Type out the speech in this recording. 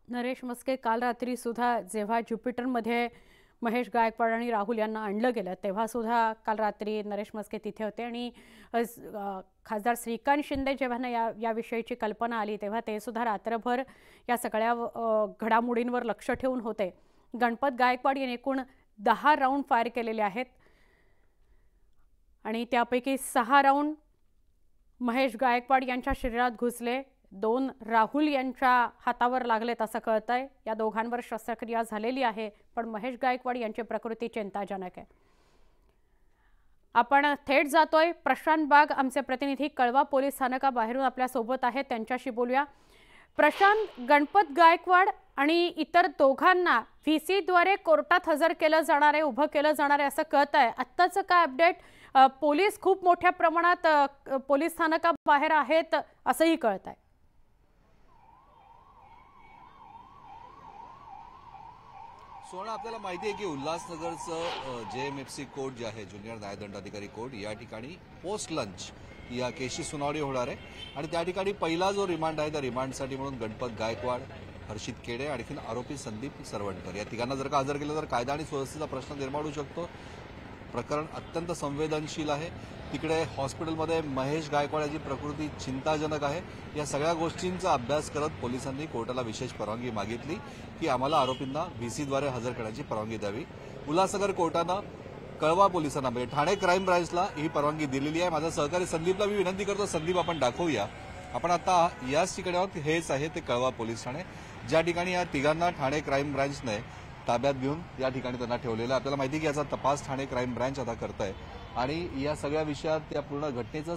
नरेश मस्के काल रात्री सुद्धा जेव्हा ज्युपिटरमध्ये महेश गायकवाड आणि राहुल यांना आणलं गेलं तेव्हा सुद्धा काल रात्री नरेश मस्के तिथे होते आणि खासदार श्रीकांत शिंदे जेव्हा याविषयीची कल्पना आली तेव्हा ते सुद्धा रात्रभर या सगळ्या घडामोडींवर लक्ष ठेवून होते। गणपत गायकवाड यांनी एकूण 10 राऊंड फायर केलेले आहेत आणि त्यापैकी 6 राऊंड महेश गायकवाड यांच्या शरीरात घुसले, 2 राहुल यांच्या हातावर लागलेत असं कळतंय। या दोघांवर शस्त्रक्रिया झालेली आहे, पण महेश गायकवाड यांची प्रकृती चिंताजनक आहे। आपण थेट जातोय प्रशांत बाग, आमचे प्रतिनिधी कळवा पोलीस स्थानकाबाहेरून आपल्या सोबत आहेत, त्यांच्याशी बोलूया। प्रशांत, गणपत गायकवाड आणि इतर दोघांना व्हीसी द्वारे कोर्टात हजर केलं जाणार आहे, उभं केलं जाणार आहे असं कळतंय। आत्ताचं काय अपडेट? पोलीस खूप मोठ्या प्रमाणात पोलीस स्थानकाबाहेर आहेत असंही कळतंय। सोना, आपल्याला माहिती आहे की उल्हासनगरचं JMFC कोर्ट जे आहे, ज्युनियर न्यायदंडाधिकारी कोर्ट, या ठिकाणी पोस्ट लंच या केसची सुनावणी होणार आहे आणि त्या ठिकाणी पहिला जो रिमांड आहे त्या रिमांडसाठी म्हणून गणपत गायकवाड, हर्षित केडे आणखी आरोपी संदीप सरवणकर या तिघांना जर का हजर केलं तर कायदा आणि सुव्यवस्थेचा प्रश्न निर्माण होऊ शकतो। प्रकरण अत्यंत संवेदनशील आहे। तिकडे हॉस्पिटलमध्ये महेश गायकवाड यांची प्रकृती चिंताजनक आहे। या सगळ्या गोष्टींचा अभ्यास करत पोलिसांनी कोर्टाला विशेष परवानगी मागितली की आम्हाला आरोपींना व्हीसीद्वारे हजर करण्याची परवानगी द्यावी। उल्हासनगर कोर्टानं कळवा पोलिसांना म्हणजे ठाणे क्राईम ब्रांचला ही परवानगी दिलेली आहे। माझा सहकारी संदीपला मी विनंती करतो, संदीप आपण दाखवूया। आपण आता याच ठिकाणी आहोत, हेच आहे ते कळवा पोलीस ठाणे, ज्या ठिकाणी या तिघांना ठाणे क्राईम ब्रांचने ताब्यात घेऊन या ठिकाणी त्यांना ठेवलेलं आहे। आपल्याला माहिती की याचा तपास ठाणे क्राईम ब्रांच आता करत आहे आणि या सगळ्या विषयात या पूर्ण घटनेचा